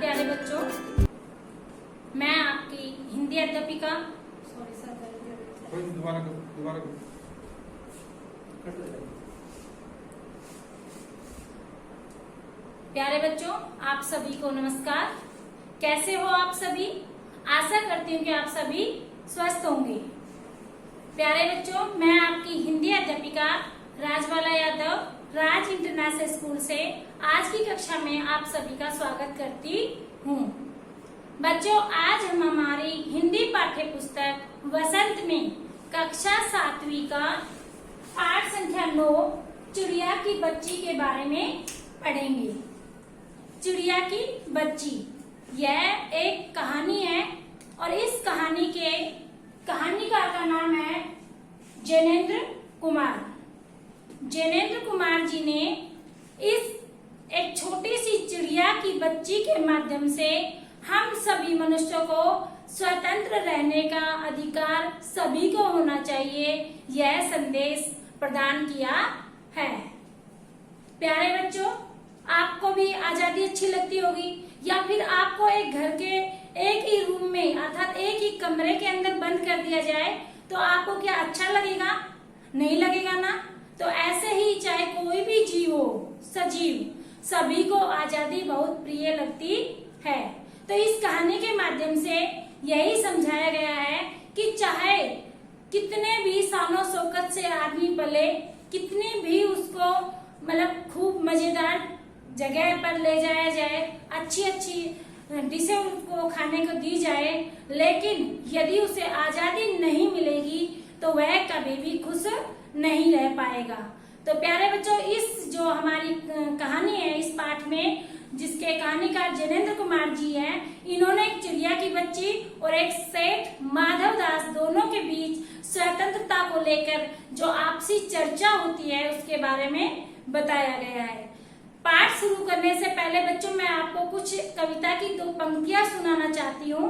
प्यारे बच्चों, मैं आपकी हिंदी अध्यापिका प्यारे बच्चों, आप सभी को नमस्कार। कैसे हो आप सभी? आशा करती हूँ कि आप सभी स्वस्थ होंगे। प्यारे बच्चों, मैं आपकी हिंदी अध्यापिका राजबाला यादव राज इंटरनेशनल स्कूल से आज की कक्षा में आप सभी का स्वागत करती हूँ। बच्चों, आज हम हमारी हिंदी पाठ्य पुस्तक वसंत में कक्षा 7वीं का पाठ संख्या 9 चिड़िया की बच्ची के बारे में पढ़ेंगे। चिड़िया की बच्ची यह एक कहानी है और इस कहानी के कहानीकार का नाम है जैनेन्द्र कुमार। जैनेन्द्र कुमार जी ने इस एक छोटी सी चिड़िया की बच्ची के माध्यम से हम सभी मनुष्यों को स्वतंत्र रहने का अधिकार सभी को होना चाहिए, यह संदेश प्रदान किया है। प्यारे बच्चों, आपको भी आजादी अच्छी लगती होगी या फिर आपको एक घर के एक ही रूम में अर्थात एक ही कमरे के अंदर बंद कर दिया जाए तो आपको क्या अच्छा लगेगा? नहीं लगेगा ना। तो ऐसे ही चाहे कोई भी जीव हो, सजीव, सभी को आजादी बहुत प्रिय लगती है। तो इस कहानी के माध्यम से यही समझाया गया है कि चाहे कितने भी शानो शौकत से आदमी पले, कितनी भी उसको मतलब खूब मजेदार जगह पर ले जाया जाए, अच्छी अच्छी डिशें उसको खाने को दी जाए, लेकिन यदि उसे आजादी नहीं मिलेगी तो वह कभी भी खुश नहीं रह पाएगा। तो प्यारे बच्चों, इस जो हमारी कहानी है इस पाठ में, जिसके कहानीकार जैनेन्द्र कुमार जी हैं, इन्होंने एक चिड़िया की बच्ची और एक सेठ माधव दास दोनों के बीच स्वतंत्रता को लेकर जो आपसी चर्चा होती है उसके बारे में बताया गया है। पाठ शुरू करने से पहले बच्चों, मैं आपको कुछ कविता की 2 पंक्तियां सुनाना चाहती हूँ।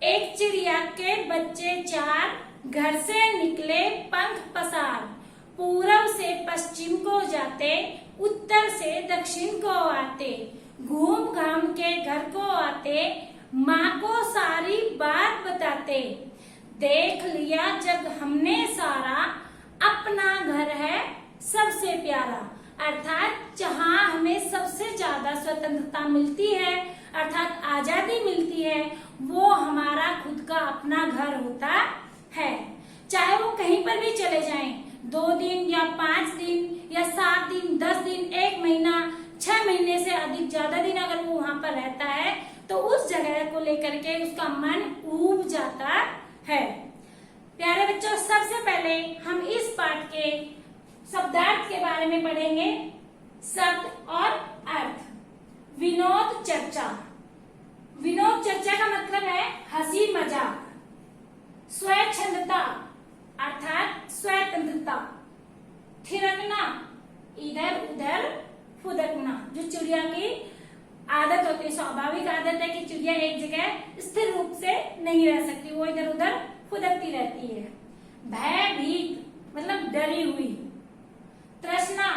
एक चिड़िया के बच्चे 4 घर से निकले पंख पसार, पूरब से पश्चिम को जाते, उत्तर से दक्षिण को आते, घूम घाम के घर को आते, माँ को सारी बात बताते। देख लिया जग हमने सारा, अपना घर है सबसे प्यारा। अर्थात जहाँ हमें सबसे ज्यादा स्वतंत्रता मिलती है, अर्थात आजादी मिलती है, वो हमारा खुद का अपना घर होता है। चाहे वो कहीं पर भी चले जाएं, 2 दिन या 5 दिन या 7 दिन, 10 दिन, 1 महीना, 6 महीने से अधिक ज्यादा दिन अगर वो वहां पर रहता है तो उस जगह को लेकर के उसका मन ऊब जाता है। प्यारे बच्चों, सबसे पहले हम इस पाठ के शब्दार्थ के बारे में पढ़ेंगे। शब्द और अर्थ। विनोद चर्चा। विनोद चर्चा का मतलब है हंसी मजाक। स्वच्छंदता अर्थात स्वतंत्रता। थिरकना, इधर उधर फुदकना, जो चिड़िया की आदत होती है, स्वाभाविक आदत है कि चिड़िया एक जगह स्थिर रूप से नहीं रह सकती, वो इधर उधर फुदकती रहती है। भयभीत मतलब डरी हुई। तृष्णा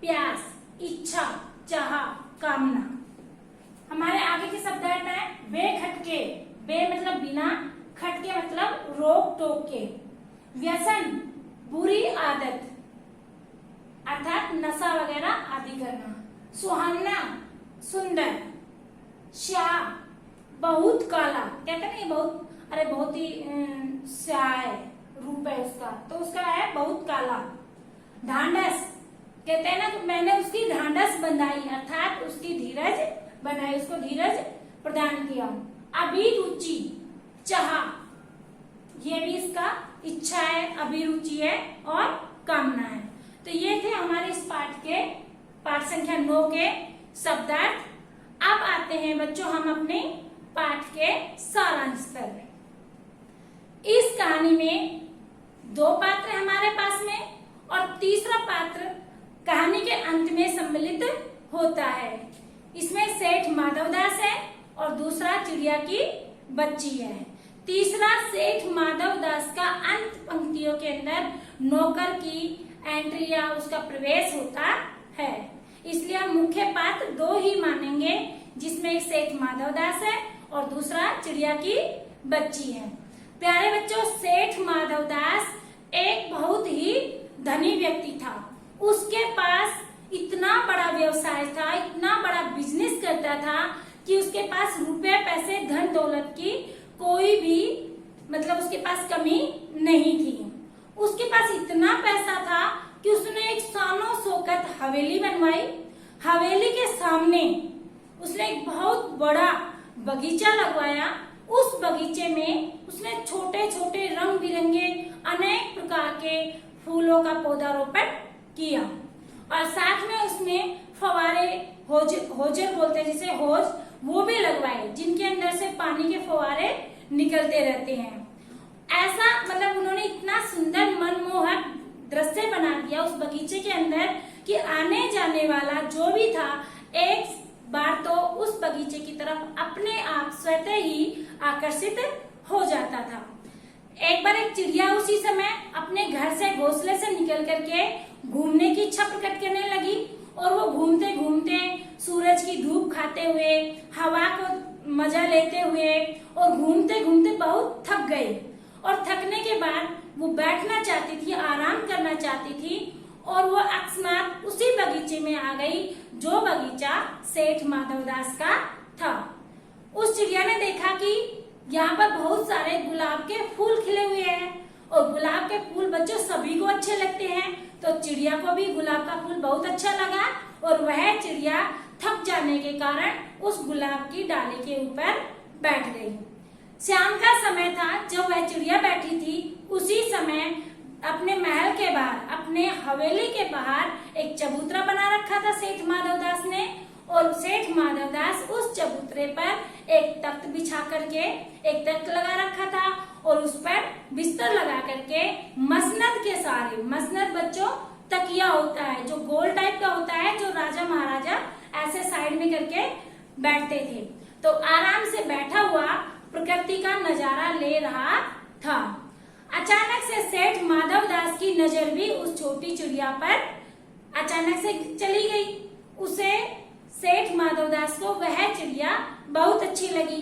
प्यास, इच्छा, चाह, कामना। हमारे आगे के शब्दार्थ है बेखटके। बे मतलब बिना, खटके मतलब रोक टोक के। व्यसन बुरी आदत अर्थात नशा वगैरह आदि करना। सुहावना सुंदर। श्याह बहुत काला, कहते हैं बहुत ही स्याह रूप है उसका, तो उसका है बहुत काला। ढांढस कहते हैं ना, तो मैंने उसकी ढांढस बंधाई, अर्थात उसकी धीरज बनाई, उसको धीरज प्रदान किया। अभिरुचि चाह, ये भी इसका इच्छा है, अभिरुचि है और कामना है। तो ये थे हमारे इस पाठ के पाठ संख्या 9 के शब्दार्थ। अब आते हैं बच्चों हम अपने पाठ के सारांश पर। इस कहानी में 2 पात्र हमारे पास में और तीसरा पात्र कहानी के अंत में सम्मिलित होता है। इसमें सेठ माधवदास है और दूसरा चिड़िया की बच्ची है। तीसरा सेठ माधवदास का अंत पंक्तियों के अंदर नौकर की एंट्री या उसका प्रवेश होता है। इसलिए हम मुख्य पात्र दो ही मानेंगे, जिसमें एक सेठ माधवदास है और दूसरा चिड़िया की बच्ची है। प्यारे बच्चों, सेठ माधवदास एक बहुत ही धनी व्यक्ति था। उसके पास इतना बड़ा व्यवसाय था, इतना बड़ा बिजनेस करता था कि उसके पास रुपए पैसे धन दौलत की कोई भी उसके पास कमी नहीं थी। उसके पास इतना पैसा था कि उसने एक शानो शौकत हवेली बनवाई। हवेली के सामने उसने एक बहुत बड़ा बगीचा लगवाया। उस बगीचे में उसने छोटे छोटे रंग बिरंगे अनेक प्रकार के फूलों का पौधारोपण किया और साथ में उसने फवारे होजर बोलते हैं जिसे होज, वो भी लगवाए, जिनके अंदर से पानी के फवारे निकलते रहते हैं। ऐसा उन्होंने इतना सुंदर मनमोहक दृश्य बना दिया उस बगीचे के अंदर कि आने जाने वाला जो भी था एक बार तो उस बगीचे की तरफ अपने आप स्वतः ही आकर्षित हो जाता था। एक बार एक चिड़िया उसी समय अपने घर से घोंसले से निकल करके घूमने की इच्छा प्रकट करने लगी और वो घूमते घूमते सूरज की धूप खाते हुए, हवा को मजा लेते हुए और घूमते घूमते बहुत थक गई और थकने के बाद वो बैठना चाहती थी, आराम करना चाहती थी और वो अकस्मात उसी बगीचे में आ गई जो बगीचा सेठ माधवदास का था। उस चिड़िया ने देखा कि यहाँ पर बहुत सारे गुलाब के फूल खिले हुए हैं और गुलाब के फूल बच्चों सभी को अच्छे लगते हैं, तो चिड़िया को भी गुलाब का फूल बहुत अच्छा लगा और वह चिड़िया थक जाने के कारण उस गुलाब की डाली के ऊपर बैठ गई। शाम का समय था जब वह चिड़िया बैठी थी। उसी समय अपने महल के बाहर, अपने हवेली के बाहर एक चबूतरा बना रखा था सेठ माधवदास ने और सेठ माधवदास उस चबूतरे पर एक तख्त बिछा करके एक तख्त लगा रखा था और उस पर बिस्तर लगा करके मसनद के सारे, मसनद बच्चों तकिया होता है जो गोल टाइप का होता है, जो राजा महाराजा ऐसे साइड में करके बैठते थे, तो आराम से बैठा हुआ प्रकृति का नजारा ले रहा था। अचानक से सेठ माधवदास की नजर भी उस छोटी चिड़िया पर अचानक से चली गई। उसे सेठ माधवदास को वह चिड़िया बहुत अच्छी लगी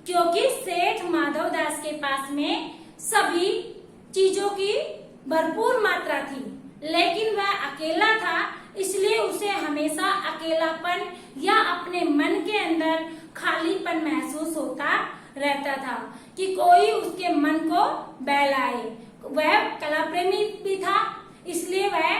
क्योंकि सेठ माधवदास के पास में सभी चीजों की भरपूर मात्रा थी, लेकिन वह अकेला था, इसलिए उसे हमेशा अकेलापन या अपने मन के अंदर खालीपन महसूस होता रहता था कि कोई उसके मन को बहलाए। वह कला प्रेमी भी था, इसलिए वह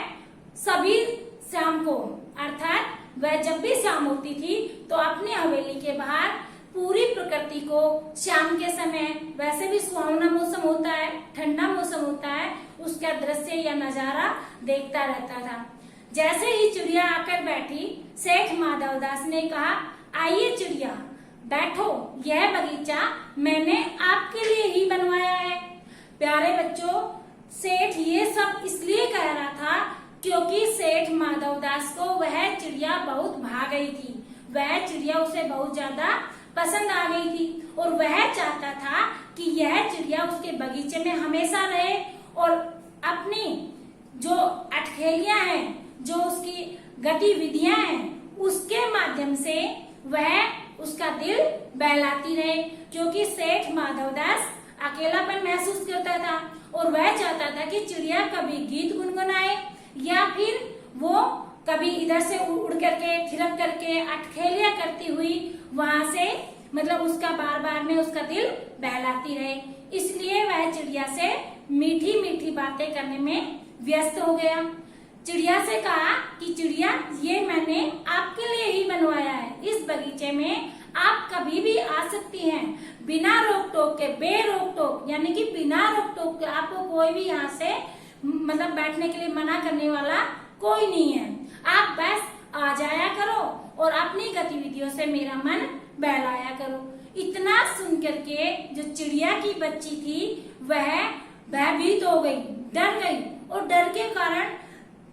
सभी शाम को, अर्थात वह जब भी शाम होती थी तो अपनी हवेली के बाहर पूरी प्रकृति को शाम के समय, वैसे भी सुहावना मौसम होता है, ठंडा मौसम होता है, उसका दृश्य या नजारा देखता रहता था। जैसे ही चिड़िया आकर बैठी, सेठ माधवदास ने कहा, आइए चिड़िया बैठो, यह बगीचा मैंने आपके लिए ही बनवाया है। प्यारे बच्चों, सेठ ये सब इसलिए कह रहा था क्योंकि सेठ माधवदास को वह चिड़िया बहुत भा गई थी, वह चिड़िया उसे बहुत ज्यादा पसंद आ गई थी और वह चाहता था कि यह चिड़िया उसके बगीचे में हमेशा रहे और अपनी जो अटखेलियां हैं, जो उसकी गतिविधियां हैं, उसके माध्यम से वह उसका दिल बहलाती रहे, क्योंकि सेठ माधवदास अकेलापन महसूस करता था और वह चाहता था कि चिड़िया कभी गीत गुनगुनाए या फिर वो कभी इधर से उड़ करके, थिरक करके, अटखेलियां करती हुई वहां से उसका बार बार में उसका दिल बहलाती रहे। इसलिए वह चिड़िया से मीठी मीठी बातें करने में व्यस्त हो गया। चिड़िया से कहा कि चिड़िया, ये मैंने आपके लिए ही बनवाया है, इस बगीचे में आप कभी भी आ सकती हैं, बिना रोक टोक के, बेरोक टोक, यानी कि बिना रोक टोक के आपको कोई भी यहाँ से बैठने के लिए मना करने वाला कोई नहीं है। आप बस आ जाया करो और अपनी गतिविधियों से मेरा मन बहलाया करो। इतना सुन करके जो चिड़िया की बच्ची थी वह भयभीत हो गई, डर गई और डर के कारण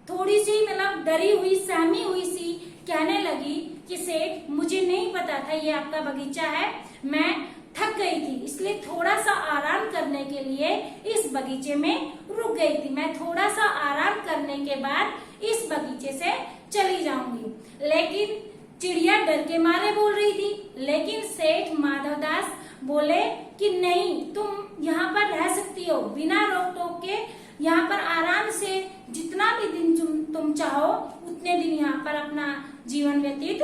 थोड़ी सी डरी हुई, सहमी हुई सी कहने लगी कि सेठ, मुझे नहीं पता था ये आपका बगीचा है, मैं थक गई थी, इसलिए थोड़ा सा आराम करने के लिए इस बगीचे में रुक गई थी। मैं थोड़ा सा आराम करने के बाद इस बगीचे से चली जाऊंगी। लेकिन चिड़िया डर के मारे बोल रही थी, लेकिन सेठ माधवदास बोले कि नहीं, तुम यहाँ पर रह सकती हो बिना रोक टोक के, यहाँ पर आराम से जितना भी दिन तुम चाहो उतने दिन यहाँ पर अपना जीवन व्यतीत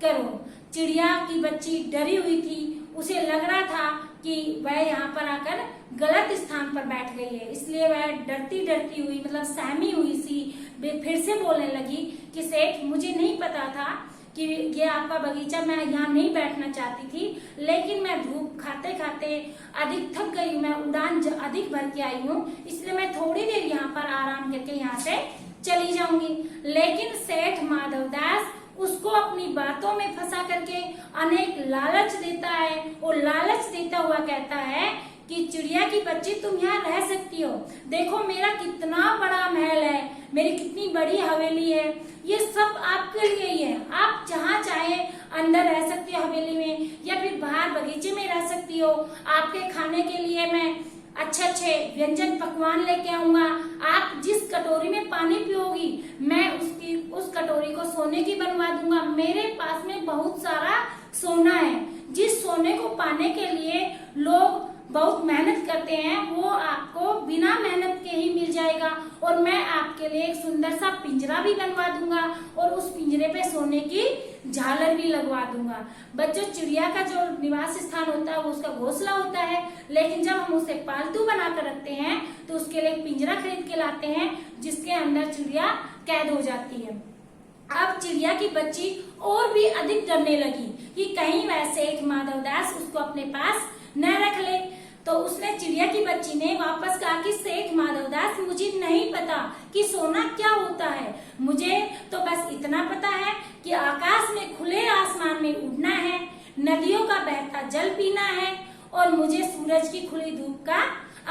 करो। चिड़िया की बच्ची डरी हुई थी, उसे लग रहा था कि वह यहाँ पर आकर गलत स्थान पर बैठ गई है, इसलिए वह डरती डरती हुई, मतलब सहमी हुई सी फिर से बोलने लगी कि सेठ, मुझे नहीं पता था कि ये आपका बगीचा, मैं यहाँ नहीं बैठना चाहती थी, लेकिन मैं धूप खाते खाते अधिक थक गई, मैं उड़ान अधिक भर के आई हूँ, इसलिए मैं थोड़ी देर यहाँ पर आराम करके यहाँ से चली जाऊंगी। लेकिन सेठ माधवदास उसको अपनी बातों में फंसा करके अनेक लालच देता है, और लालच देता हुआ कहता है कि चिड़िया की बच्ची, तुम यहाँ रह सकती हो, देखो मेरा कितना बड़ा महल है, मेरी कितनी बड़ी हवेली है, ये सब आपके लिए ही है, आप जहाँ चाहे अंदर रह सकती हो हवेली में, या फिर बाहर बगीचे में रह सकती हो। आपके खाने के लिए मैं अच्छे अच्छे व्यंजन पकवान लेके आऊंगा, आप जिस कटोरी में पानी पियोगी मैं उस कटोरी को सोने की बनवा दूंगा, मेरे पास में बहुत सारा सोना है, जिस सोने को पाने के लिए लोग बहुत मेहनत करते हैं वो आपको बिना मेहनत के ही मिल जाएगा, और मैं आपके लिए एक सुंदर सा पिंजरा भी बनवा दूंगा, और उस पिंजरे पे सोने की झालर भी लगवा दूंगा। बच्चों, चिड़िया का जो निवास स्थान होता है वो उसका घोंसला होता है, लेकिन जब हम उसे पालतू बनाकर रखते हैं तो उसके लिए एक पिंजरा खरीद के लाते हैं जिसके अंदर चिड़िया कैद हो जाती है। अब चिड़िया की बच्ची और भी अधिक डरने लगी कि कहीं वह सेठ माधवदास उसको अपने पास न रख ले, तो उसने, चिड़िया की बच्ची ने वापस कहा कि सेठ माधवदास, मुझे नहीं पता कि सोना क्या होता है, मुझे तो बस इतना पता है कि आकाश में खुले आसमान में उड़ना है, नदियों का बहता जल पीना है, और मुझे सूरज की खुली धूप का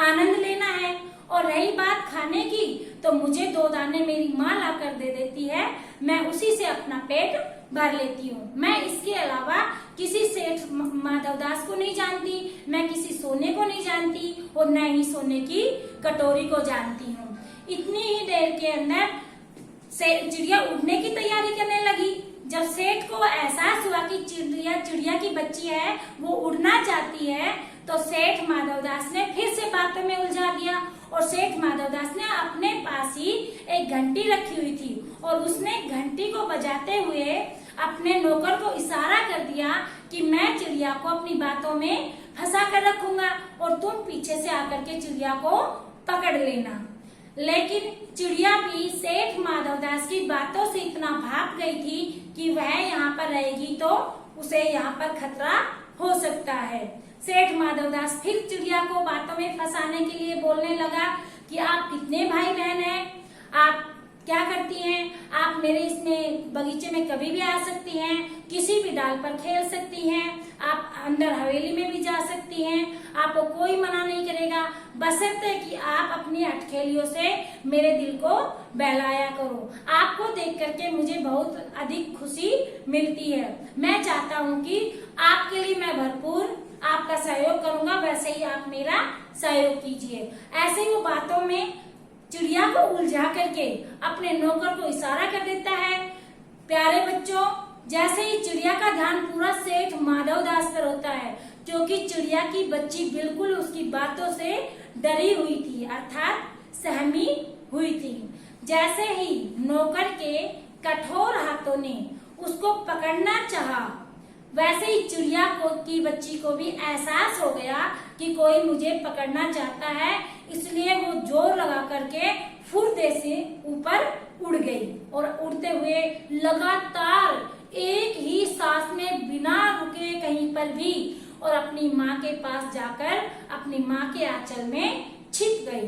आनंद लेना है। और रही बात खाने की, तो मुझे 2 दाने मेरी माँ लाकर दे देती है, मैं उसी से अपना पेट भर लेती हूँ। मैं इसके अलावा किसी सेठ माधवदास को नहीं जानती, मैं किसी सोने को नहीं जानती, और न ही सोने की कटोरी को जानती हूँ। इतनी ही देर के अंदर चिड़िया उड़ने की तैयारी करने लगी। जब सेठ को एहसास हुआ कि चिड़िया की बच्ची है, वो उड़ना चाहती है, तो सेठ माधवदास ने फिर से बातों में उलझा दिया, और सेठ माधवदास ने अपने पास ही एक घंटी रखी हुई थी, और उसने घंटी को बजाते हुए अपने नौकर को इशारा कर दिया कि मैं चिड़िया को अपनी बातों में फंसा कर रखूंगा, और तुम पीछे से आकर के चिड़िया को पकड़ लेना। लेकिन चिड़िया भी सेठ माधवदास की बातों से इतना भाग गई थी कि वह यहाँ पर रहेगी तो उसे यहाँ पर खतरा हो सकता है। सेठ माधवदास फिर चिड़िया को बातों में फंसाने के लिए बोलने लगा कि आप कितने भाई बहन हैं, आप क्या करती हैं, आप मेरे इसमें बगीचे में कभी भी आ सकती हैं, किसी भी डाल पर खेल सकती हैं, आप अंदर हवेली में भी जा सकती हैं, आपको कोई मना नहीं करेगा, बशर्ते कि आप अपनी अटखेलियों से मेरे दिल को बहलाया करो। आपको देख करके मुझे बहुत अधिक खुशी मिलती है। मैं चाहता हूँ कि आपके लिए मैं भरपूर आपका सहयोग करूंगा, वैसे ही आप मेरा सहयोग कीजिए। ऐसे ही वो बातों में चिड़िया को उलझा करके अपने नौकर को इशारा कर देता है। प्यारे बच्चों, जैसे ही चिड़िया का ध्यान पूरा सेठ माधवदास पर होता है, क्योंकि चिड़िया की बच्ची बिल्कुल उसकी बातों से डरी हुई थी, अर्थात सहमी हुई थी। जैसे ही नौकर के कठोर हाथों ने उसको पकड़ना चाहा, वैसे ही चिड़िया की बच्ची को भी एहसास हो गया कि कोई मुझे पकड़ना चाहता है, इसलिए वो जोर लगा करके फुर्ते से ऊपर उड़ गई, और उड़ते हुए लगातार एक ही सांस में बिना रुके कहीं पर भी, और अपनी माँ के पास जाकर अपनी माँ के आंचल में छिप गई।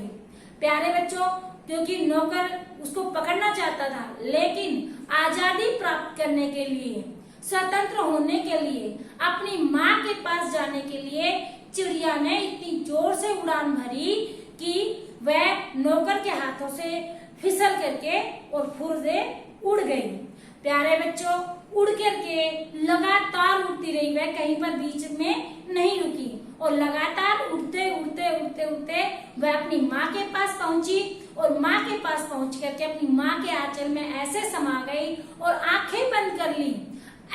प्यारे बच्चों, क्योंकि नौकर उसको पकड़ना चाहता था, लेकिन आजादी प्राप्त करने के लिए, स्वतंत्र होने के लिए, अपनी माँ के पास जाने के लिए चिड़िया ने इतनी जोर से उड़ान भरी कि वह नौकर के हाथों से फिसल करके और फुर से उड़ गई। प्यारे बच्चों, उड़ करके लगातार उड़ती रही, वह कहीं पर बीच में नहीं रुकी, और लगातार उड़ते उड़ते उड़ते उड़ते वह अपनी माँ के पास पहुंची, और माँ के पास पहुंच पहुंच करके अपनी माँ के आंचल में ऐसे समा गई और आंखें बंद कर ली।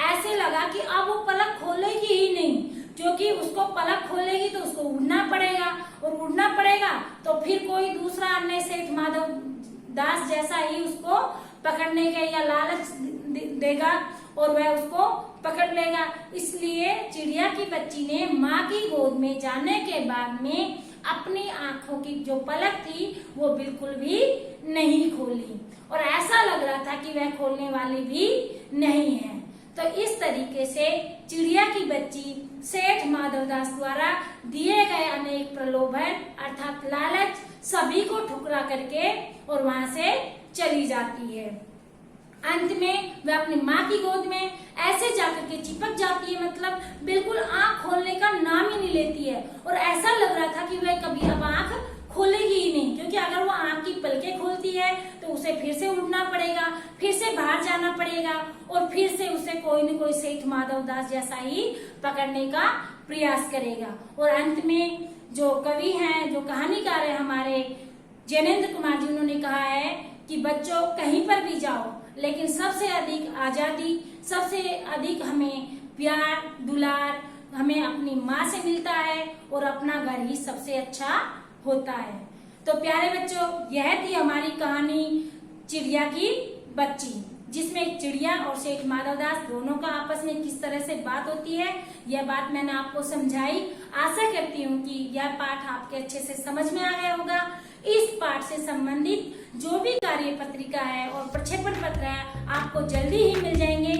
ऐसे लगा कि अब वो पलक खोलेगी ही नहीं, क्योंकि उसको पलक खोलेगी तो उसको उड़ना पड़ेगा, और उड़ना पड़ेगा तो फिर कोई दूसरा अन्य सेठ माधव दास जैसा ही उसको पकड़ने के या लालच देगा और वह उसको पकड़ लेगा। इसलिए चिड़िया की बच्ची ने माँ की गोद में जाने के बाद में अपनी आंखों की जो पलक थी वो बिल्कुल भी नहीं खोली, और ऐसा लग रहा था कि वह खोलने वाली भी नहीं है। तो इस तरीके से चिड़िया की बच्ची सेठ माधवदास द्वारा दिए गए अनेक प्रलोभन अर्थात लालच सभी को ठुकरा करके और वहां से चली जाती है। अंत में वह अपनी माँ की गोद में ऐसे जाकर के चिपक जाती है, मतलब बिल्कुल आंख खोलने का नाम ही नहीं लेती है, और ऐसा लग रहा था कि वह कभी अब आंख खोलेगी ही नहीं, क्योंकि अगर वो आंख की पलकें खोलती है तो उसे फिर से उड़ना पड़ेगा, फिर से बाहर जाना पड़ेगा, और फिर से उसे कोई न कोई सेठ माधवदास जैसा ही पकड़ने का प्रयास करेगा। और अंत में जो कवि हैं, जो कहानीकार है हमारे जैनेन्द्र कुमार जी, उन्होंने कहा है कि बच्चों कहीं पर भी जाओ, लेकिन सबसे अधिक आजादी, सबसे अधिक हमें प्यार दुलार हमें अपनी माँ से मिलता है, और अपना घर ही सबसे अच्छा होता है। तो प्यारे बच्चों, यह थी हमारी कहानी चिड़िया की बच्ची, जिसमें एक चिड़िया और सेठ माधवदास दोनों का आपस में किस तरह से बात होती है, यह बात मैंने आपको समझाई। आशा करती हूँ कि यह पाठ आपके अच्छे से समझ में आ गया होगा। इस पाठ से संबंधित जो भी कार्य पत्रिका है और प्रक्षेपण पत्र है आपको जल्दी ही मिल जाएंगे।